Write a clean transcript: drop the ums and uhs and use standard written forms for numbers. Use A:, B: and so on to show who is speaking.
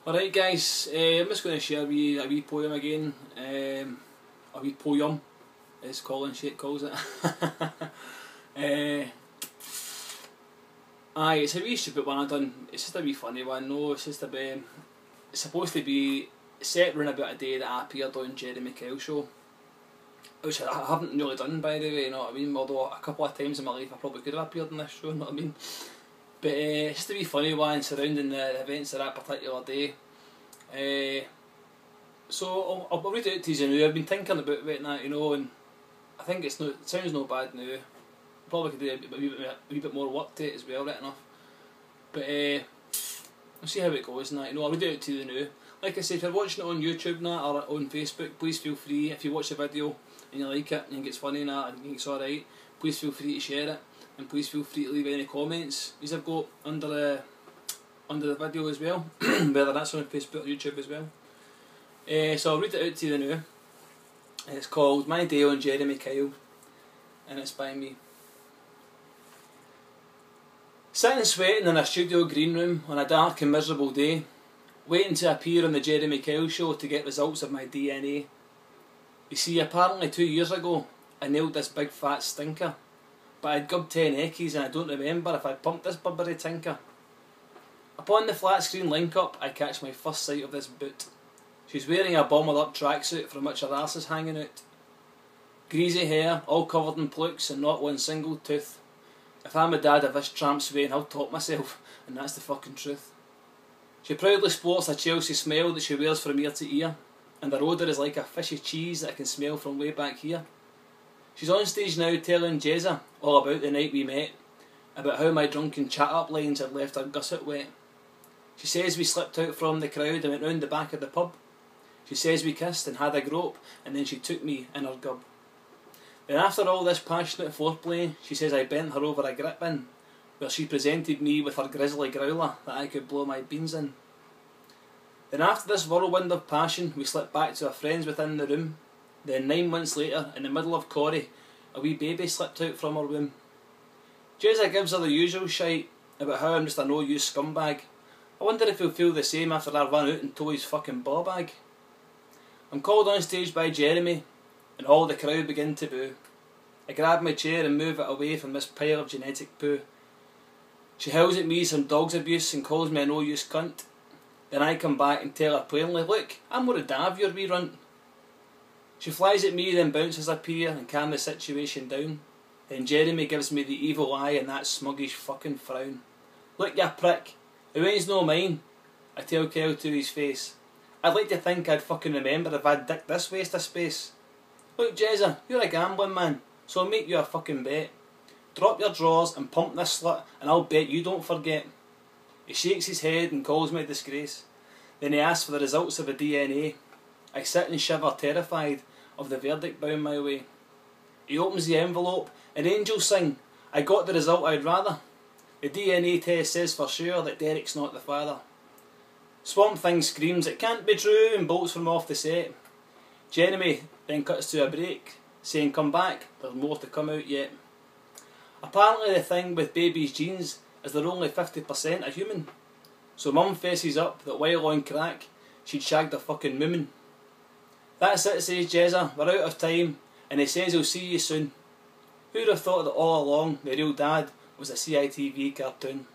A: Alright guys, I'm just going to share a wee poem again, a wee poem as Colin Shake calls it. Aye, it's a wee stupid one I done. It's just a wee funny one. No, it's just a bit. It's supposed to be set around about a day that I appeared on Jeremy Kyle show, which I haven't really done, by the way, you know what I mean, although a couple of times in my life I probably could have appeared on this show, you know what I mean. But it's just a wee funny one surrounding the events of that particular day. So I'll read it out to you now. I've been thinking about that, you know, and I think it sounds no bad now. Probably could do a wee bit more work to it as well, right enough. But we'll see how it goes and that, you know. I'll read it out to you now. Like I said, if you're watching it on YouTube and that, or on Facebook, please feel free, if you watch the video and you like it and you think it's funny and that, and you think it's alright, please feel free to share it, and please feel free to leave any comments as I've got under the video as well, whether that's on Facebook or YouTube as well. So I'll read it out to you now. It's called My Day on Jeremy Kyle, and it's by me. Sitting sweating in a studio green room on a dark and miserable day, waiting to appear on the Jeremy Kyle show to get results of my DNA. You see, apparently 2 years ago I nailed this big fat stinker, but I'd gubbed 10 eccies and I don't remember if I'd pumped this Burberry tinker. Upon the flat screen link-up I catch my first sight of this boot. She's wearing a bombered up tracksuit from which her arse is hanging out. Greasy hair, all covered in plooks and not one single tooth. If I'm a dad of this tramps wean, I'll top myself, and that's the fucking truth. She proudly sports a Chelsea smile that she wears from ear to ear, and her odour is like a fishy cheese that I can smell from way back here. She's on stage now telling Jezza all about the night we met, about how my drunken chat-up lines had left her gusset wet. She says we slipped out from the crowd and went round the back of the pub. She says we kissed and had a grope, and then she took me in her gub. Then after all this passionate foreplay, she says I bent her over a grit bin, where she presented me with her grizzly growler that I could blow my beans in. Then after this whirlwind of passion, we slipped back to our friends within the room. Then 9 months later, in the middle of Corrie, a wee baby slipped out from her womb. Jezza gives her the usual shite about how I'm just a no-use scumbag. I wonder if he'll feel the same after I run out and tow his fucking ball bag. I'm called on stage by Jeremy, and all the crowd begin to boo. I grab my chair and move it away from this pile of genetic poo. She howls at me some dog's abuse and calls me a no-use cunt. Then I come back and tell her plainly, look, I'm more a dav your wee runt. She flies at me, then bounces up here and calm the situation down. Then Jeremy gives me the evil eye and that smuggish fucking frown. Look, ya prick, the ain's no mine, I tell Kyle to his face. I'd like to think I'd fucking remember if I'd dicked this waste of space. Look Jezza, you're a gambling man, so I'll make you a fucking bet. Drop your drawers and pump this slut and I'll bet you don't forget. He shakes his head and calls me a disgrace. Then he asks for the results of the DNA. I sit and shiver terrified of the verdict bound my way. He opens the envelope and angels sing, I got the result I'd rather. The DNA test says for sure that Derek's not the father. Swamp Thing screams it can't be true and bolts from off the set. Jeremy then cuts to a break, saying come back, there's more to come out yet. Apparently the thing with baby's genes is they're only 50% a human. So mum fesses up that while on crack, she'd shagged a fucking moomin. That's it, says Jezza, we're out of time, and he says he'll see you soon. Who'd have thought that all along the real dad was a CITV cartoon?